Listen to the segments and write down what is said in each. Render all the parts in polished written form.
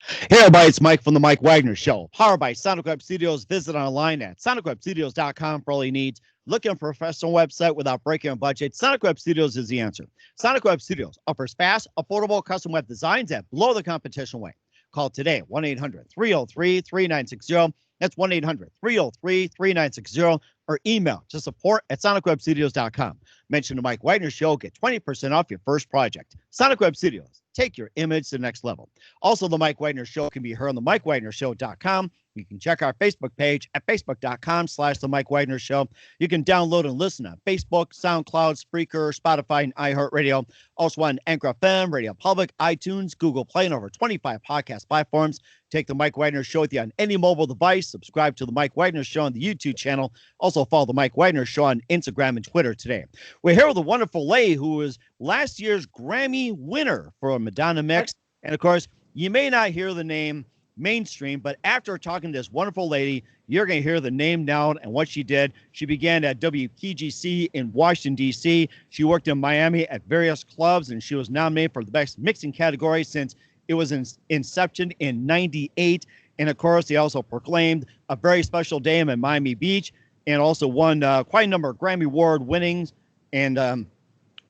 Hey everybody, it's Mike from the Mike Wagner Show. Powered by Sonic Web Studios. Visit online at sonicwebstudios.com for all your needs. Looking for a professional website without breaking a budget? Sonic Web Studios is the answer. Sonic Web Studios offers fast, affordable custom web designs that blow the competition away. Call today, 1-800-303-3960. That's 1-800-303-3960. Or email to support at sonicwebstudios.com. Mention the Mike Wagner Show. Get 20% off your first project. Sonic Web Studios. Take your image to the next level. Also, the Mike Wagner Show can be heard on the MikeWagnerShow.com. You can check our Facebook page at facebook.com/The Mike Wagner Show. You can download and listen on Facebook, SoundCloud, Spreaker, Spotify, and iHeartRadio. Also on Anchor FM, Radio Public, iTunes, Google Play, and over 25 podcast platforms. Take the Mike Wagner Show with you on any mobile device. Subscribe to the Mike Wagner Show on the YouTube channel. Also follow the Mike Wagner Show on Instagram and Twitter today. We're here with a wonderful lady who was last year's Grammy winner for a Madonna mix. And of course, you may not hear the name mainstream, but after talking to this wonderful lady, you're going to hear the name now and what she did. She began at WPGC in Washington, D.C. She worked in Miami at various clubs, and she was nominated for the best mixing category since it was in inception in 98. And of course, they also proclaimed a very special day in Miami Beach and also won quite a number of Grammy-award winnings. And I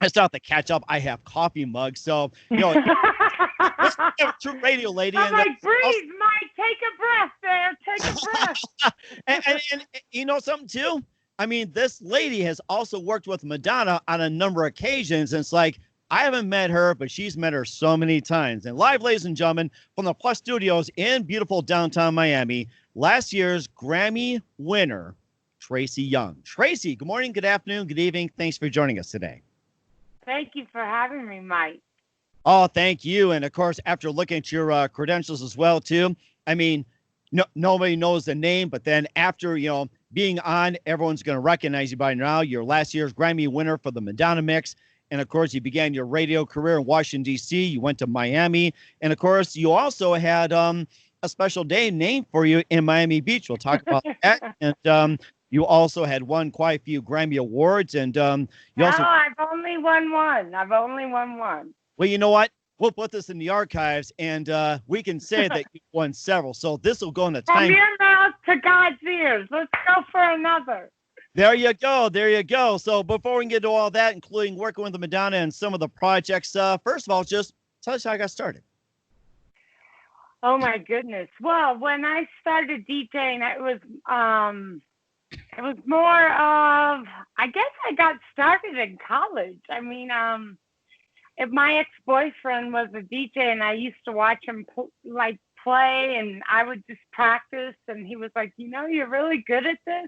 still have to catch up. I have coffee mugs. So, you know, let's have a true radio lady. I'm like, breathe, Mike. Take a breath there. Take a breath. and you know something, too? I mean, this lady has also worked with Madonna on a number of occasions. And it's like, I haven't met her, but she's met her so many times. And live, ladies and gentlemen, from the Plus Studios in beautiful downtown Miami, last year's Grammy winner, Tracy Young. Tracy, good morning, good afternoon, good evening. Thanks for joining us today. Thank you for having me, Mike. Oh, thank you. And of course, after looking at your credentials as well, too, I mean, nobody knows the name, but then after, you know, being on, everyone's going to recognize you by now. You're last year's Grammy winner for the Madonna mix. And of course, you began your radio career in Washington, D.C. You went to Miami. And of course, you also had a special day named for you in Miami Beach. We'll talk about that. And you also had won quite a few Grammy Awards. And you also. I've only won one. Well, you know what? We'll put this in the archives, and we can say that you won several. So this will go in the time. From your mouth to God's ears. Let's go for another. There you go. There you go. So before we get to all that, including working with the Madonna and some of the projects, first of all, just tell us how I got started. Oh, my goodness. Well, when I started DJing, it was more of, I guess I got started in college. I mean, if my ex-boyfriend was a DJ and I used to watch him play and I would just practice, and he was like, you know, you're really good at this.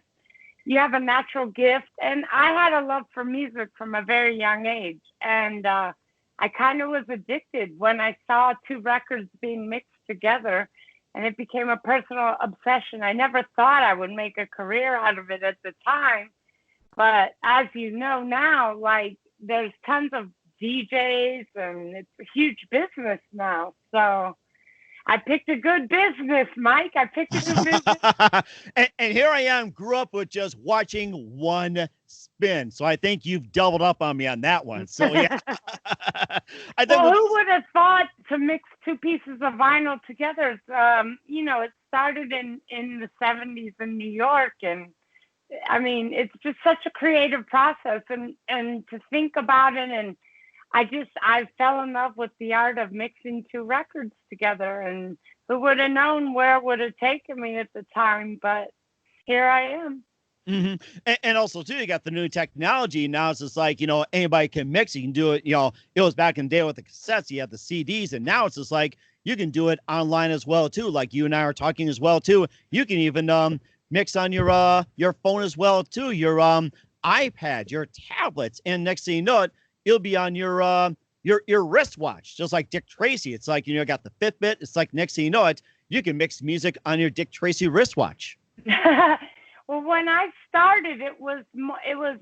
You have a natural gift. And I had a love for music from a very young age. And I kind of was addicted when I saw two records being mixed together, and it became a personal obsession. I never thought I would make a career out of it at the time. But as you know now, like, there's tons of DJs and it's a huge business now. So I picked a good business, Mike. I picked a good business. and here I am, grew up with just watching one spin. So I think you've doubled up on me on that one. So, yeah. Well, who would have thought to mix two pieces of vinyl together? You know, it started in the 70s in New York. And, I mean, it's just such a creative process. And to think about it, and I fell in love with the art of mixing two records together, and who would have known where it would have taken me at the time, but here I am. Mm-hmm. And also, too, you got the new technology. Now it's just like, you know, anybody can mix. You can do it. You know, it was back in the day with the cassettes. You had the CDs, and now it's just like you can do it online as well, too. Like you and I are talking as well, too. You can even mix on your phone as well, too. Your iPad, your tablets, and next thing you know it, it'll be on your wristwatch, just like Dick Tracy. It's like, you know, got the Fitbit. It's like next thing you know it, you can mix music on your Dick Tracy wristwatch. Well, when I started, it was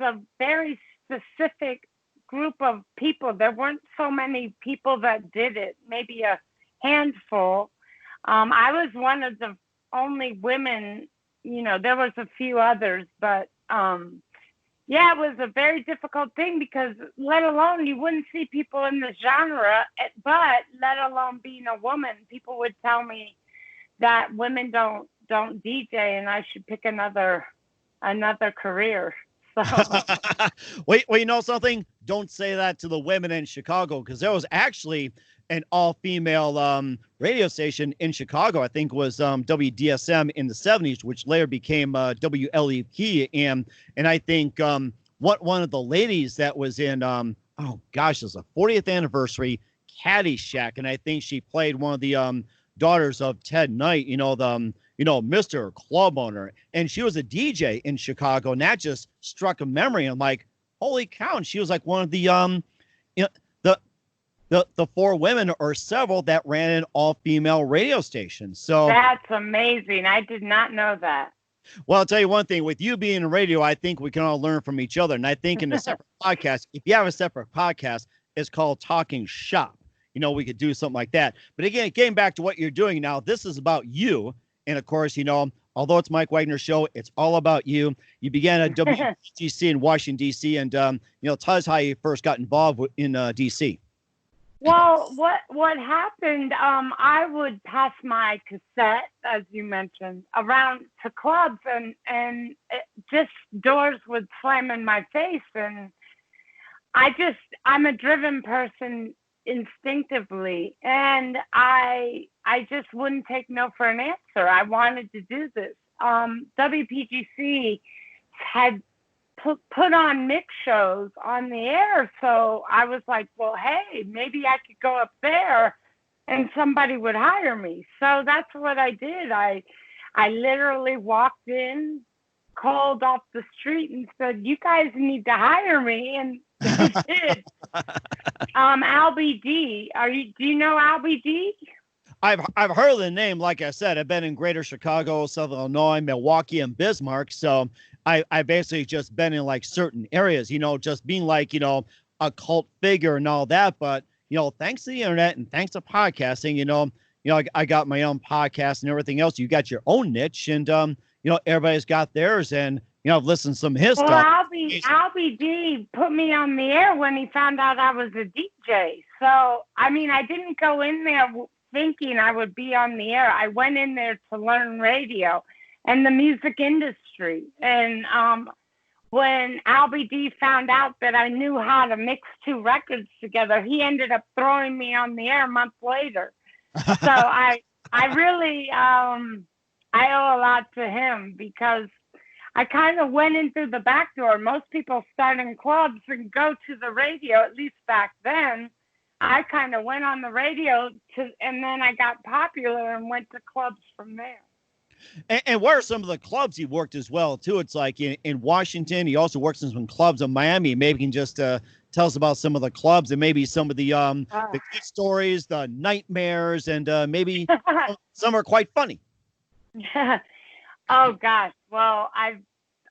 a very specific group of people. There weren't so many people that did it, maybe a handful. I was one of the only women, you know, there was a few others, but Yeah, it was a very difficult thing because let alone you wouldn't see people in the genre, but let alone being a woman, people would tell me that women don't DJ and I should pick another career. So Wait, well, you know something? Don't say that to the women in Chicago because there was actually an all-female radio station in Chicago. I think was WDSM in the '70s, which later became WLEP, and I think one of the ladies that was in oh gosh, it was a 40th anniversary Caddyshack, and I think she played one of the daughters of Ted Knight. You know Mr. Club owner, and she was a DJ in Chicago, and that just struck a memory. I'm like, holy cow! And she was like one of the you know, the four women or several that ran an all-female radio station. So that's amazing. I did not know that. Well, I'll tell you one thing. With you being in radio, I think we can all learn from each other. And I think in a separate podcast, if you have a separate podcast, it's called Talking Shop. We could do something like that. But again, getting back to what you're doing now, this is about you. And of course, although it's Mike Wagner's show, it's all about you. You began at WGC in Washington, D.C. And, tell us how you first got involved in D.C. Well, what happened, I would pass my cassette, as you mentioned, around to clubs and just doors would slam in my face. And I'm a driven person instinctively. And I just wouldn't take no for an answer. I wanted to do this. WPGC had put on mix shows on the air. So I was like, well, hey, maybe I could go up there and somebody would hire me. So that's what I did. I literally walked in, called off the street and said, you guys need to hire me. And they did. Al B.D. Do you know Al B.D.? I've heard of the name. Like I said, I've been in Greater Chicago, Southern Illinois, Milwaukee, and Bismarck. So I basically just been in like certain areas, just being like, a cult figure and all that. But, thanks to the internet and thanks to podcasting, I got my own podcast and everything else. You got your own niche and, everybody's got theirs. And, I've listened to some of his stuff. Al B.D. put me on the air when he found out I was a DJ. So, I didn't go in there thinking I would be on the air. I went in there to learn radio and the music industry. And when Al B.D. found out that I knew how to mix two records together, he ended up throwing me on the air a month later. So I really, I owe a lot to him because I kind of went in through the back door. Most people start in clubs and go to the radio, at least back then. I kind of went on the radio and then I got popular and went to clubs from there. And what are some of the clubs he worked as well, too? It's like in Washington, he also works in some clubs in Miami. Maybe you can just tell us about some of the clubs and maybe some of the good stories, the nightmares, and maybe some are quite funny. Oh, gosh. Well, I've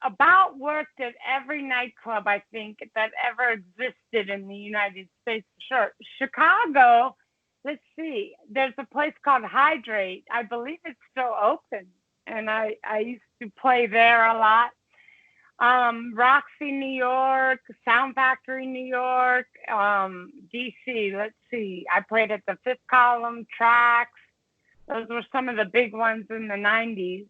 about worked at every nightclub, I think, that ever existed in the United States. Sure. Chicago, let's see. There's a place called Hydrate. I believe it's still open. And I used to play there a lot. Roxy, New York, Sound Factory, New York, DC. Let's see. I played at the Fifth Column, Tracks. Those were some of the big ones in the 90s.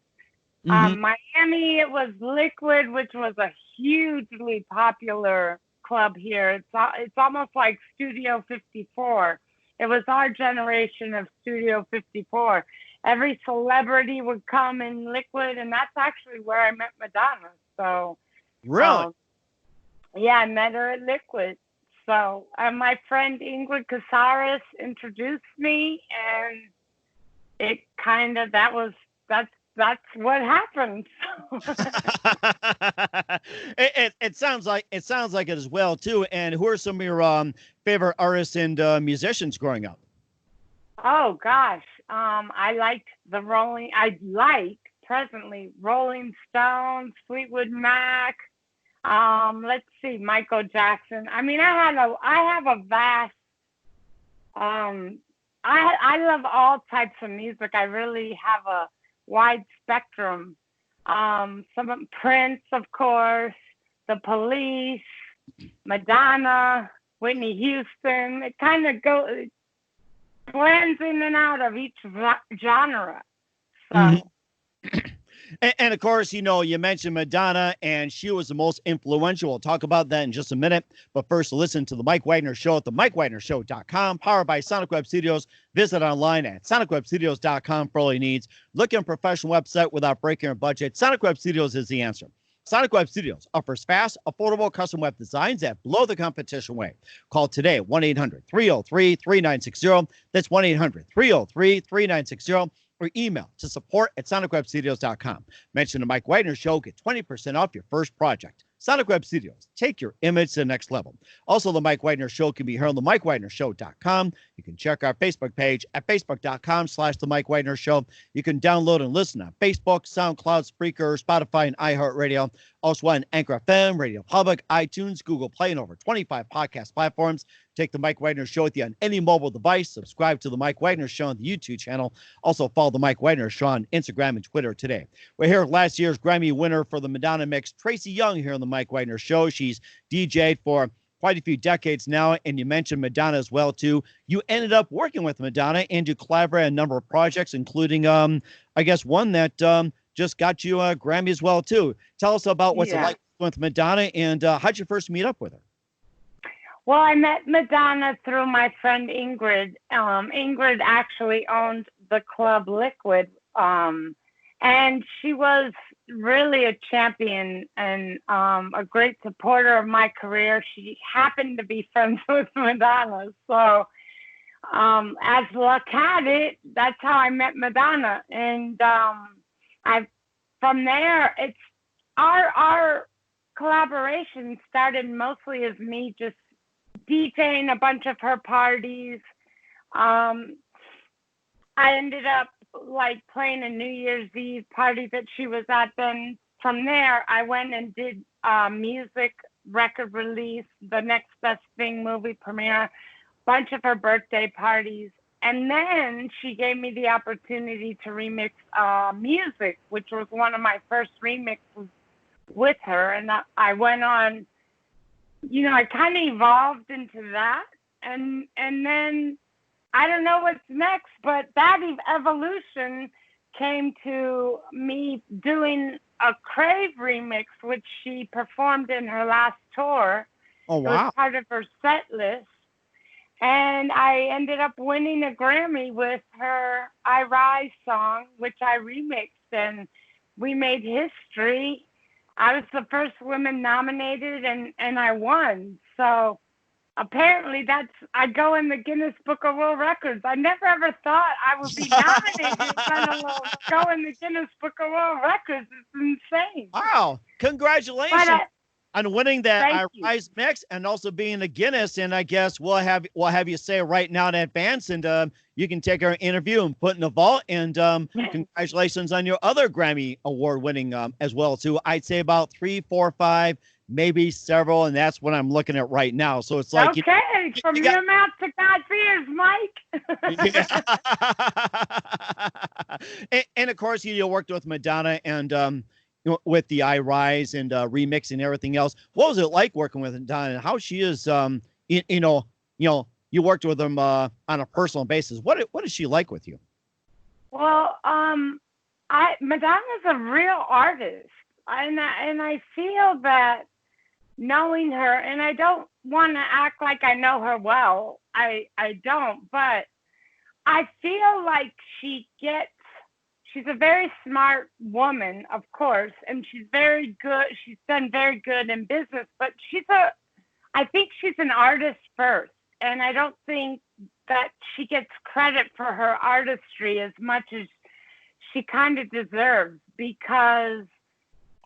Miami, it was Liquid, which was a hugely popular club here. It's almost like Studio 54. It was our generation of Studio 54. Every celebrity would come in Liquid, and that's actually where I met Madonna. So, really? Yeah, I met her at Liquid. So, my friend Ingrid Casares introduced me, and it kind of that's what happened. It sounds like it as well too. And who are some of your favorite artists and musicians growing up? Oh gosh, I like presently Rolling Stones, Fleetwood Mac. Let's see, Michael Jackson. I have a vast. I love all types of music. I really have a wide spectrum. Some Prince, of course, The Police, Madonna, Whitney Houston. It kind of blends in and out of each genre. So. Mhm. And of course, you mentioned Madonna, and she was the most influential. We'll talk about that in just a minute. But first, listen to the Mike Wagner Show at themikewagnershow.com, powered by Sonic Web Studios. Visit online at sonicwebstudios.com for all your needs. Look at a professional website without breaking your budget. Sonic Web Studios is the answer. Sonic Web Studios offers fast, affordable custom web designs that blow the competition away. Call today, 1-800-303-3960. That's 1-800-303-3960. Or email to support@sonicwebstudios.com. Mention the Mike Wagner Show. Get 20% off your first project. Sonic Web Studios. Take your image to the next level. Also, the Mike Wagner Show can be heard on the MikeWagnerShow.com. You can check our Facebook page at Facebook.com/The Mike Wagner Show. You can download and listen on Facebook, SoundCloud, Spreaker, Spotify, and iHeartRadio. Also on Anchor FM, Radio Public, iTunes, Google Play, and over 25 podcast platforms. Take the Mike Wagner Show with you on any mobile device. Subscribe to the Mike Wagner Show on the YouTube channel. Also follow the Mike Wagner Show on Instagram and Twitter today. We're here with last year's Grammy winner for the Madonna mix, Tracy Young, here on the Mike Wagner Show. She's DJ'd for quite a few decades now, and you mentioned Madonna as well, too. You ended up working with Madonna, and you collaborated on a number of projects, including, I guess, one that just got you a Grammy as well, too. Tell us about what's it like with Madonna, and how'd you first meet up with her? Well, I met Madonna through my friend Ingrid. Ingrid actually owned the club Liquid, and she was really a champion and a great supporter of my career. She happened to be friends with Madonna, so as luck had it, that's how I met Madonna. And from there, it's our collaboration started mostly as me just DJing a bunch of her parties. I ended up playing a New Year's Eve party that she was at. Then from there, I went and did music record release, the Next Best Thing movie premiere, bunch of her birthday parties. And then she gave me the opportunity to remix music, which was one of my first remixes with her. And I went on, I kind of evolved into that. And then I don't know what's next, but that evolution came to me doing a Crave remix, which she performed in her last tour. Oh, wow. It was part of her set list. And I ended up winning a Grammy with her I Rise song, which I remixed, and we made history. I was the first woman nominated, and I won. So apparently I go in the Guinness Book of World Records. I never ever thought I would be nominated, let alone go in the Guinness Book of World Records. It's insane. Wow. Congratulations on winning that I Rise mix and also being a Guinness. And I guess we'll have you say it right now in advance, and you can take our interview and put it in the vault. And congratulations on your other Grammy award winning as well, too. I'd say about 3, 4, 5, maybe several, and that's what I'm looking at right now. So it's like from your mouth to God's ears, Mike. and of course, you worked with Madonna and with the I Rise and remix and everything else. What was it like working with Madonna, and how she is? You worked with them on a personal basis. What is she like with you? Well, Madonna's a real artist, and I feel that knowing her, and I don't want to act like I know her well. I don't, but I feel like she's a very smart woman, of course, and she's very good. She's done very good in business, but I think she's an artist first, and I don't think that she gets credit for her artistry as much as she kind of deserves, because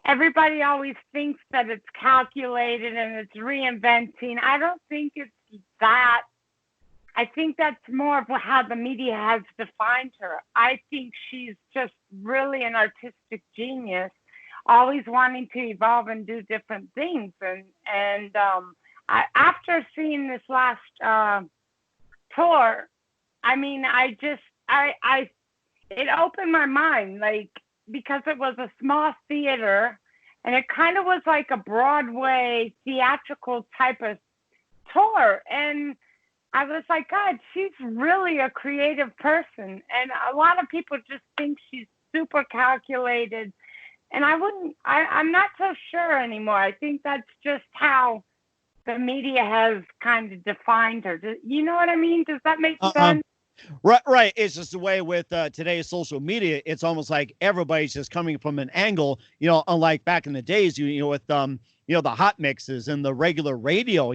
everybody always thinks that it's calculated and it's reinventing. I don't think it's that. I think that's more of how the media has defined her. I think she's just really an artistic genius, always wanting to evolve and do different things. And after seeing this last tour, I mean, it opened my mind, because it was a small theater and it kind of was like a Broadway theatrical type of tour. And I was like, God, she's really a creative person. And a lot of people just think she's super calculated. And I'm not so sure anymore. I think that's just how the media has kind of defined her. You know what I mean? Does that make sense? Right. It's just the way with today's social media. It's almost like everybody's just coming from an angle, unlike back in the days, with the hot mixes and the regular radio,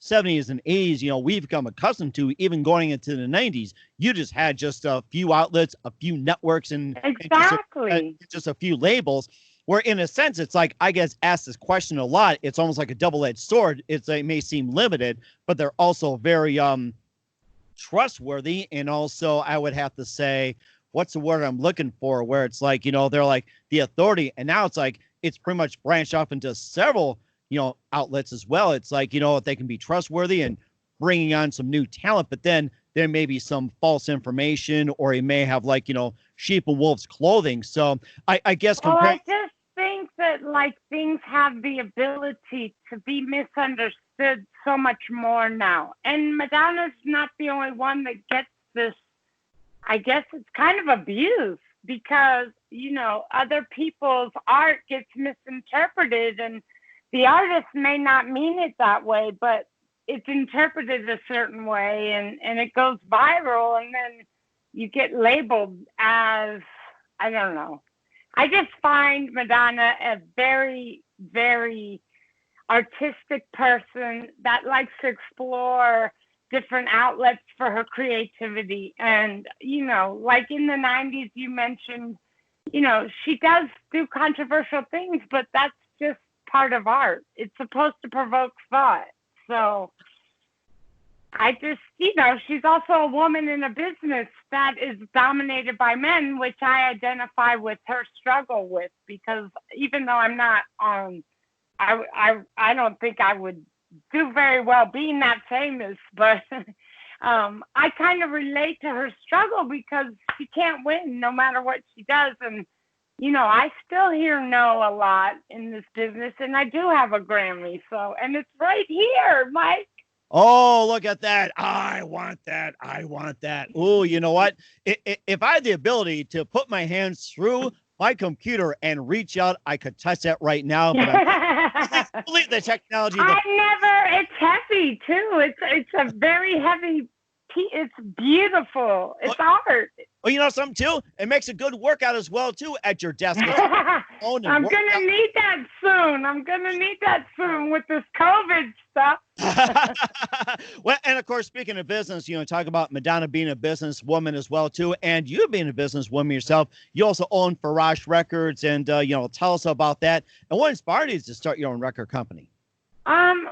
70s and 80s, we've become accustomed to. Even going into the 90s, you just had just a few outlets, a few networks, and exactly just a few labels. Where in a sense, it's like, I guess, asked this question a lot. It's almost like a double-edged sword. It may seem limited, but they're also very trustworthy. And also, I would have to say, what's the word I'm looking for, where it's like, they're like the authority. And now it's like, it's pretty much branched off into several, outlets as well. It's like, they can be trustworthy and bringing on some new talent, but then there may be some false information, or it may have like, sheep and wolves clothing. So I guess I just think that like things have the ability to be misunderstood so much more now. And Madonna's not the only one that gets this. I guess it's kind of abuse because, other people's art gets misinterpreted, and the artist may not mean it that way, but it's interpreted a certain way, and it goes viral, and then you get labeled as, I don't know. I just find Madonna a very, very artistic person that likes to explore different outlets for her creativity. And, like in the 90s, you mentioned, she does do controversial things, but that's just part of art. It's supposed to provoke thought. So I just, she's also a woman in a business that is dominated by men, which I identify with her struggle with, because even though I'm not I don't think I would do very well being that famous, but I kind of relate to her struggle because she can't win no matter what she does. And, I still hear no a lot in this business, and I do have a Grammy. So, and it's right here, Mike. Oh, look at that. I want that. I want that. Oh, you know what? If I had the ability to put my hands through my computer and reach out, I could touch that right now. But I believe the technology. It's heavy too. It's a very heavy piece. It's beautiful. It's art. Well, something too? It makes a good workout as well too at your desk. I'm going to need that soon with this COVID stuff. Well, and of course, speaking of business, talk about Madonna being a businesswoman as well too, and you being a businesswoman yourself. You also own Farash Records, and tell us about that. And what inspired you to start your own record company?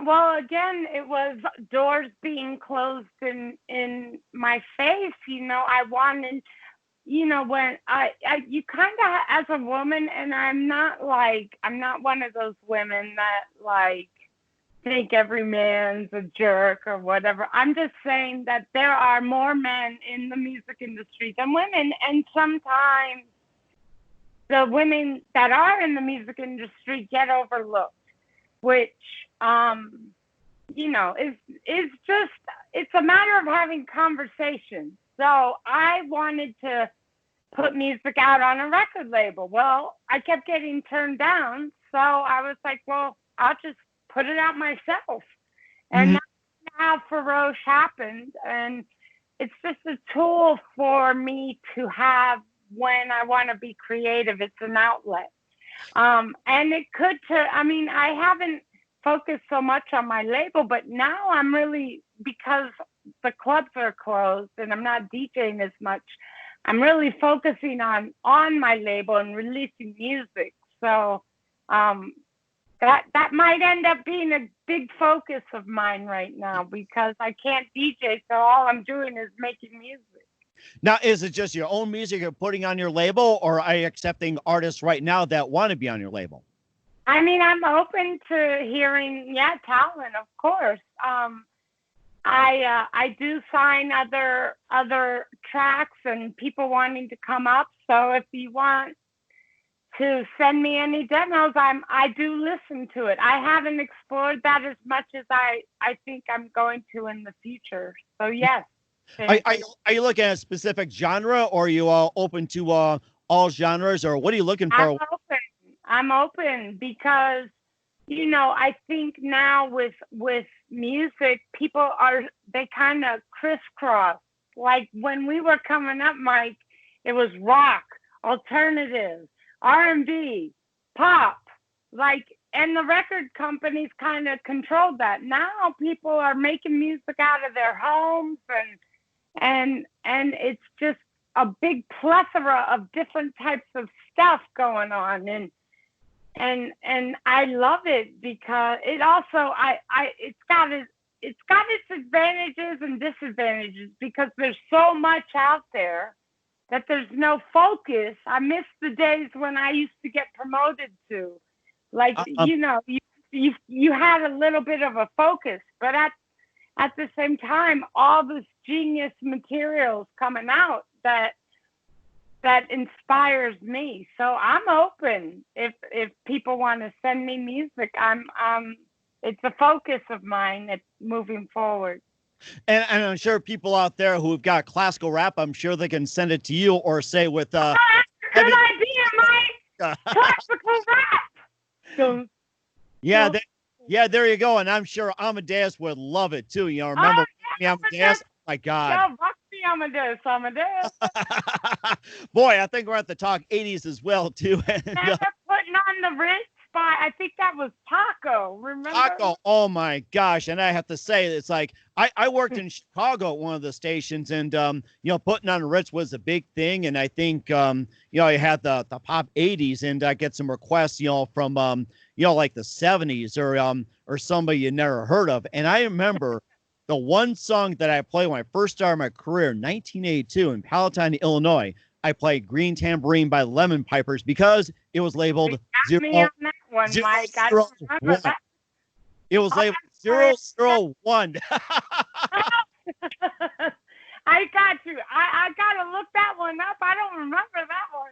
Well, again, it was doors being closed in my face. I wanted, when you kind of, as a woman, and I'm not one of those women that like think every man's a jerk or whatever. I'm just saying that there are more men in the music industry than women, and sometimes the women that are in the music industry get overlooked, which is just, it's a matter of having conversations. So I wanted to put music out on a record label. Well, I kept getting turned down, so I was like, well, I'll just put it out myself. And that's how Farash happened. And it's just a tool for me to have when I want to be creative. It's an outlet. And it could I haven't focused so much on my label, but now I'm really, because the clubs are closed and I'm not DJing as much, I'm really focusing on my label and releasing music. So that might end up being a big focus of mine right now, because I can't DJ, so all I'm doing is making music. Now, is it just your own music you're putting on your label, or are you accepting artists right now that want to be on your label? I'm open to hearing, talent, of course. I do sign other tracks and people wanting to come up. So if you want to send me any demos, I do listen to it. I haven't explored that as much as I think I'm going to in the future. So yes. Are you looking at a specific genre, or are you open to all genres, or what are you looking for? I'm open because, you know, I think now with music, they kind of crisscross. Like when we were coming up, Mike, it was rock, alternative, R&B, pop, and the record companies kind of controlled that. Now people are making music out of their homes, and it's just a big plethora of different types of stuff going on, and I love it because it also it's got its advantages and disadvantages because there's so much out there that there's no focus. I miss the days when I used to get promoted to, you know, you had a little bit of a focus, but at the same time, all this genius materials coming out that inspires me. So I'm open if people want to send me music. It's a focus of mine that's moving forward. And I'm sure people out there who've got classical rap, I'm sure they can send it to you or say with good idea, Mike. Classical rap. Yeah, there you go. And I'm sure Amadeus would love it too. You know, remember Amadeus? Oh my God. Yeah, rock me Amadeus. Boy, I think we're at the talk 80s as well too. And, they're putting on the Ritz by, I think that was Taco. Remember? Taco. Oh my gosh. And I have to say, it's like I worked in Chicago at one of the stations, and you know, putting on the Ritz was a big thing. And I think you know, you had the pop 80s, and I get some requests, you know, from you know, like the 70s or somebody you never heard of. And I remember the one song that I played when I first started my career in 1982 in Palatine, Illinois. I played Green Tambourine by Lemon Pipers because it was labeled zero, me on that one, Mike. I don't remember that. It was labeled 001. I got you. I got to look that one up. I don't remember that one.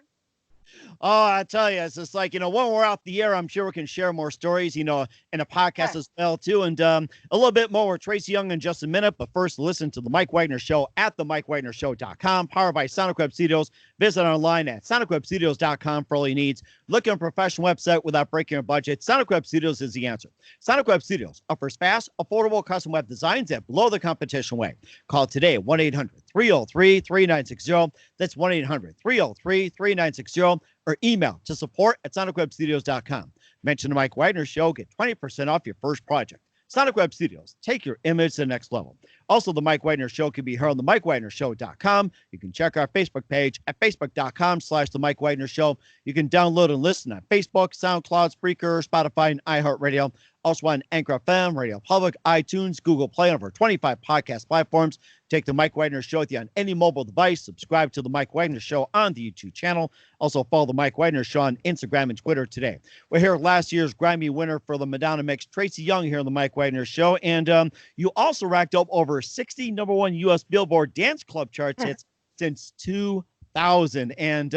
Oh, I tell you, it's just like, you know, when we're out the air, I'm sure we can share more stories, you know, in a podcast as well, too. And a little bit more with Tracy Young in just a minute. But first, listen to The Mike Wagner Show at themikewagnershow.com, powered by Sonic Web Studios. Visit online at sonicwebstudios.com for all your needs. Look at a professional website without breaking your budget. Sonic Web Studios is the answer. Sonic Web Studios offers fast, affordable custom web designs that blow the competition away. Call today, 1-800-303-3960. That's 1-800-303-3960. Or email to support@sonicwebstudios.com. Mention the Mike Wagner Show. Get 20% off your first project. Sonic Web Studios. Take your image to the next level. Also, the Mike Wagner Show can be heard on the MikeWagnerShow.com. You can check our Facebook page at Facebook.com/the Mike Wagner Show. You can download and listen on Facebook, SoundCloud, Spreaker, Spotify, and iHeartRadio. Also on Anchor FM, Radio Public, iTunes, Google Play, and over 25 podcast platforms. Take the Mike Wagner Show with you on any mobile device. Subscribe to the Mike Wagner Show on the YouTube channel. Also follow the Mike Wagner Show on Instagram and Twitter today. We're here with last year's Grammy winner for the Madonna mix, Tracy Young, here on the Mike Wagner Show. And you also racked up over 60 number one U.S. Billboard Dance Club charts hits since 2000. And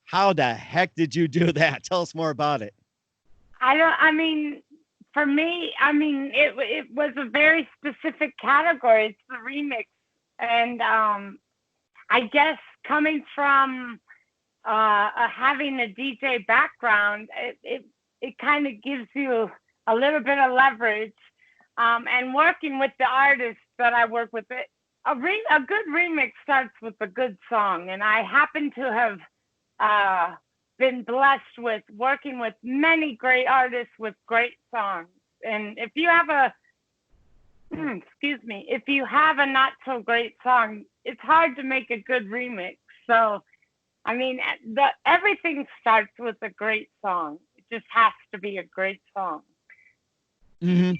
how the heck did you do that? Tell us more about it. For me, it was a very specific category. It's the remix. And I guess coming from having a DJ background, it kind of gives you a little bit of leverage. And working with the artists that I work with, a good remix starts with a good song. And I happen to have been blessed with working with many great artists with great songs. And if you have if you have a not so great song, it's hard to make a good remix. So, everything starts with a great song. It just has to be a great song. Mm-hmm.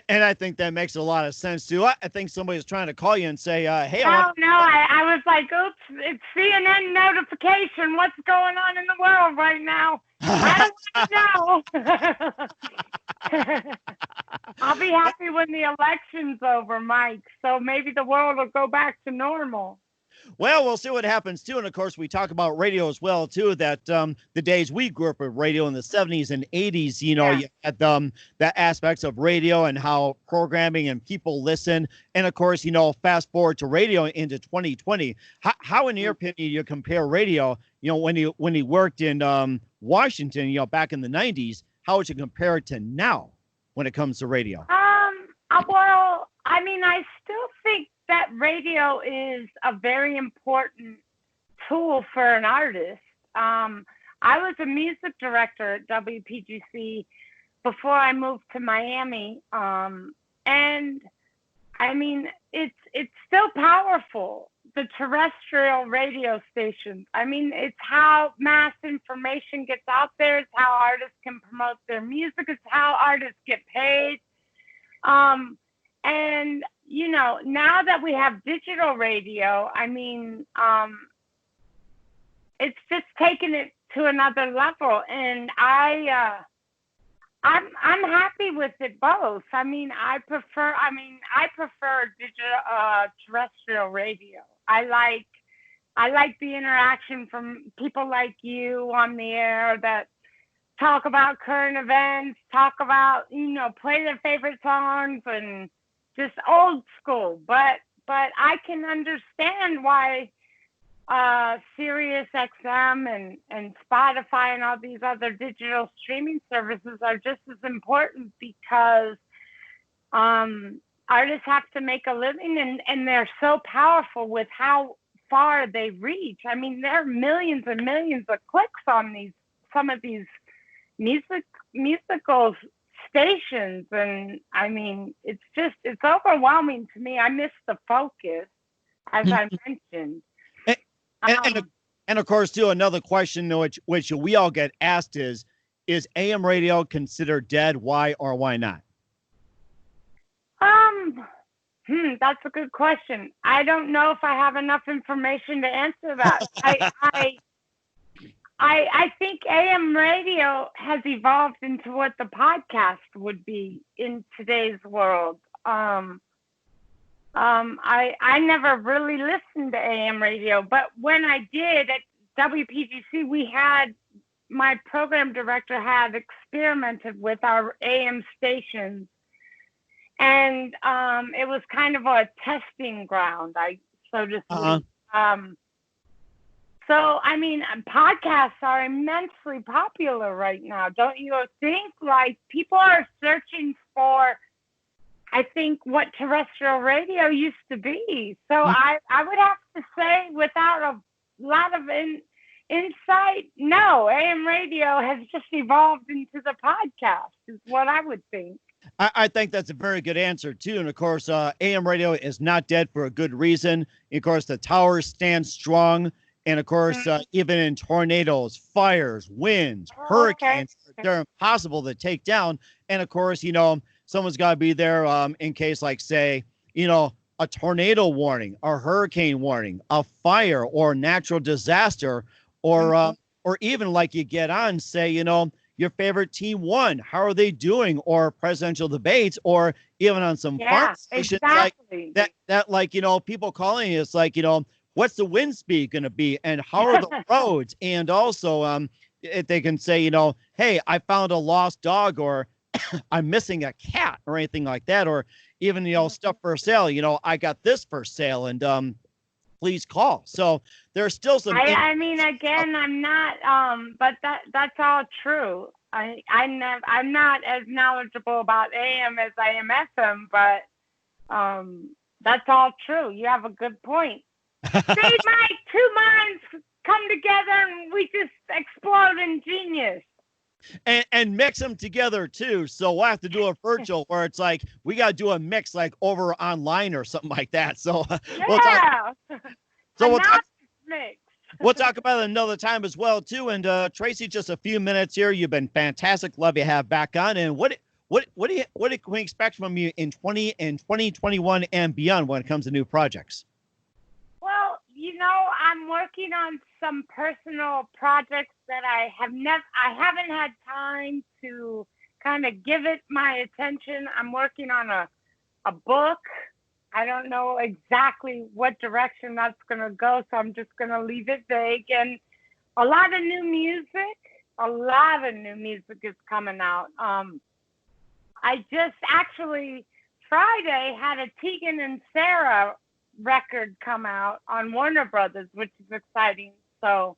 And I think that makes a lot of sense too. I think somebody's trying to call you and say, "Hey, I was like, oops, it's CNN notification. What's going on in the world right now? I don't want to know." I'll be happy when the election's over, Mike. So maybe the world will go back to normal. Well, we'll see what happens too, and of course, we talk about radio as well too. That the days we grew up with radio in the '70s and '80s, Yeah. you had the aspects of radio and how programming and people listen, and of course, fast forward to radio into 2020. How in your opinion, you compare radio, when he worked in Washington, back in the '90s, how would you compare it to now when it comes to radio? Well, I mean, I still think that radio is a very important tool for an artist. I was a music director at WPGC before I moved to Miami. And I mean, it's still powerful. The terrestrial radio stations. I mean, it's how mass information gets out there. It's how artists can promote their music. It's how artists get paid. And now that we have digital radio, I mean, it's just taken it to another level, and I'm happy with it both. I mean, I prefer digital terrestrial radio. I like the interaction from people like you on the air that talk about current events, talk about, play their favorite songs and just old school. But I can understand why Sirius XM and Spotify and all these other digital streaming services are just as important, because artists have to make a living, and they're so powerful with how far they reach. I mean, there are millions and millions of clicks on some of these musical stations, and I mean, it's overwhelming to me. I miss the focus, as I mentioned. And of course, too, another question which we all get asked is AM radio considered dead? Why or why not? That's a good question. I don't know if I have enough information to answer that. I think AM radio has evolved into what the podcast would be in today's world. I never really listened to AM radio, but when I did at WPGC, my program director had experimented with our AM stations, and it was kind of a testing ground, so to speak. So, I mean, podcasts are immensely popular right now. Don't you think? Like, people are searching for, I think, what terrestrial radio used to be. So I would have to say, without a lot of insight, no, AM radio has just evolved into the podcast, is what I would think. I think that's a very good answer, too. And, of course, AM radio is not dead for a good reason. Of course, the towers stand strong. And, of course, even in tornadoes, fires, winds, hurricanes, they're impossible to take down. And, of course, someone's got to be there in case, like, say, a tornado warning, a hurricane warning, a fire or natural disaster, or even like you get on, say, your favorite team won. How are they doing? Or presidential debates, or even on some fun stations like that, like, people calling it's like, what's the wind speed going to be, and how are the roads? And also, if they can say, hey, I found a lost dog, or I'm missing a cat, or anything like that, or even, stuff for sale. I got this for sale, and please call. So there's still some. I mean, again, I'm not, but that's all true. I'm not as knowledgeable about AM as I am FM, but that's all true. You have a good point. See, my two minds come together and we just explode in genius. And mix them together too. So we'll have to do a virtual where it's like we got to do a mix like over online or something like that. So we'll talk about it another time as well too. And Tracy, just a few minutes here. You've been fantastic. Love you have back on. And what can we expect from you in 2021 and beyond when it comes to new projects? Well, I'm working on some personal projects that I haven't had time to kind of give it my attention. I'm working on a book I don't know exactly what direction that's going to go, so I'm just going to leave it vague. And a lot of new music is coming out. I just actually Friday had a Tegan and Sarah record come out on Warner Brothers, which is exciting. So,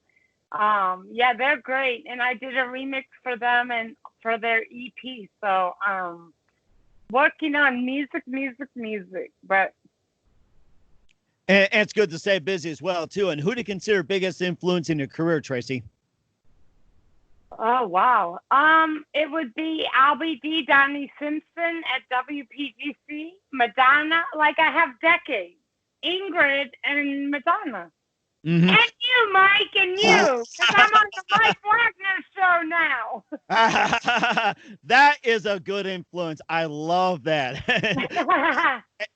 yeah, they're great. And I did a remix for them and for their EP. So, working on music. But And it's good to stay busy as well, too. And who do you consider biggest influence in your career, Tracy? oh wow, it would be Albie D, Donnie Simpson at WPGC, Madonna. Like I have decades, Ingrid and Madonna. Mm-hmm. And you, Mike, and you, because I'm on the Mike Wagner show now. That is a good influence. I love that.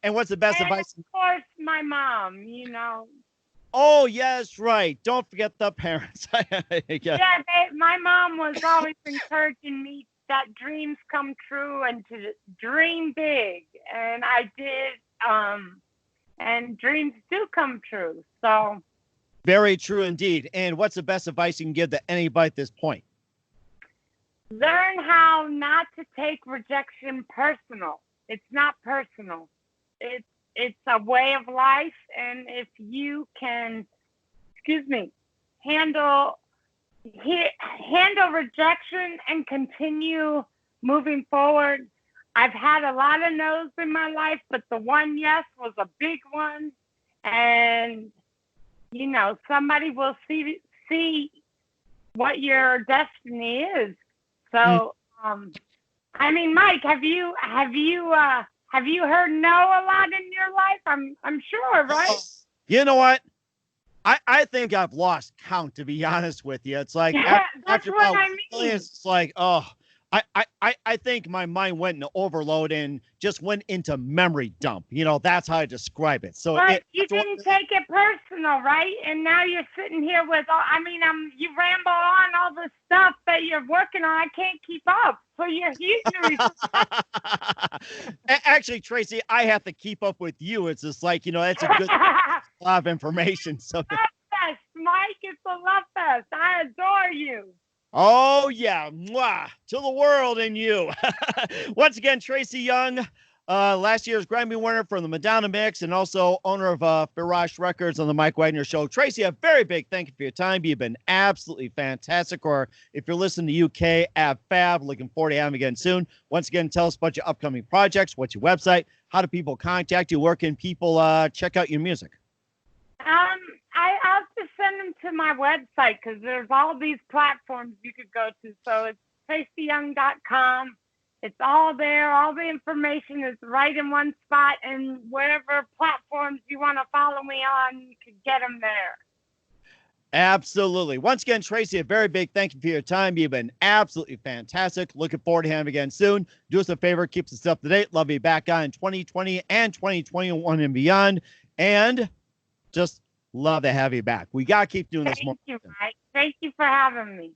And what's the best advice? Of course, my mom, you know. Oh, yes, right. Don't forget the parents. Yeah, my mom was always encouraging me that dreams come true and to dream big. And I did, and dreams do come true. So. Very true indeed. And what's the best advice you can give to anybody at this point? Learn how not to take rejection personal. It's not personal. It's a way of life, and if you can, handle rejection and continue moving forward. I've had a lot of no's in my life, but the one yes was a big one, and you know, somebody will see what your destiny is. So, I mean, Mike, have you heard no a lot in your life? I'm sure, right? You know what? I think I've lost count, to be honest with you. It's like after what I mean. It's like, oh, I think my mind went into overload and just went into memory dump. You know, that's how I describe it. So but you didn't take it personal, right? And now you're sitting here with, you ramble on all the stuff that you're working on. I can't keep up. So you're usually. Actually, Tracy, I have to keep up with you. It's just like, you know, it's a good lot of information. So. Love fest, Mike. It's a love fest. I adore you. Oh, yeah. Mwah, to the world and you. Once again, Tracy Young, last year's Grammy winner from the Madonna mix and also owner of Firash Records on the Mike Wagner Show. Tracy, a very big thank you for your time. You've been absolutely fantastic. Or if you're listening to UK, at Fab, looking forward to having you again soon. Once again, tell us about your upcoming projects. What's your website? How do people contact you? Where can people check out your music? I'll just send them to my website because there's all these platforms you could go to. So it's tracyyoung.com. It's all there. All the information is right in one spot. And whatever platforms you want to follow me on, you can get them there. Absolutely. Once again, Tracy, a very big thank you for your time. You've been absolutely fantastic. Looking forward to having you again soon. Do us a favor. Keep us up to date. Love you back on 2020 and 2021 and beyond. And just love to have you back. We got to keep doing this more. Thank you, Mike. Thank you for having me.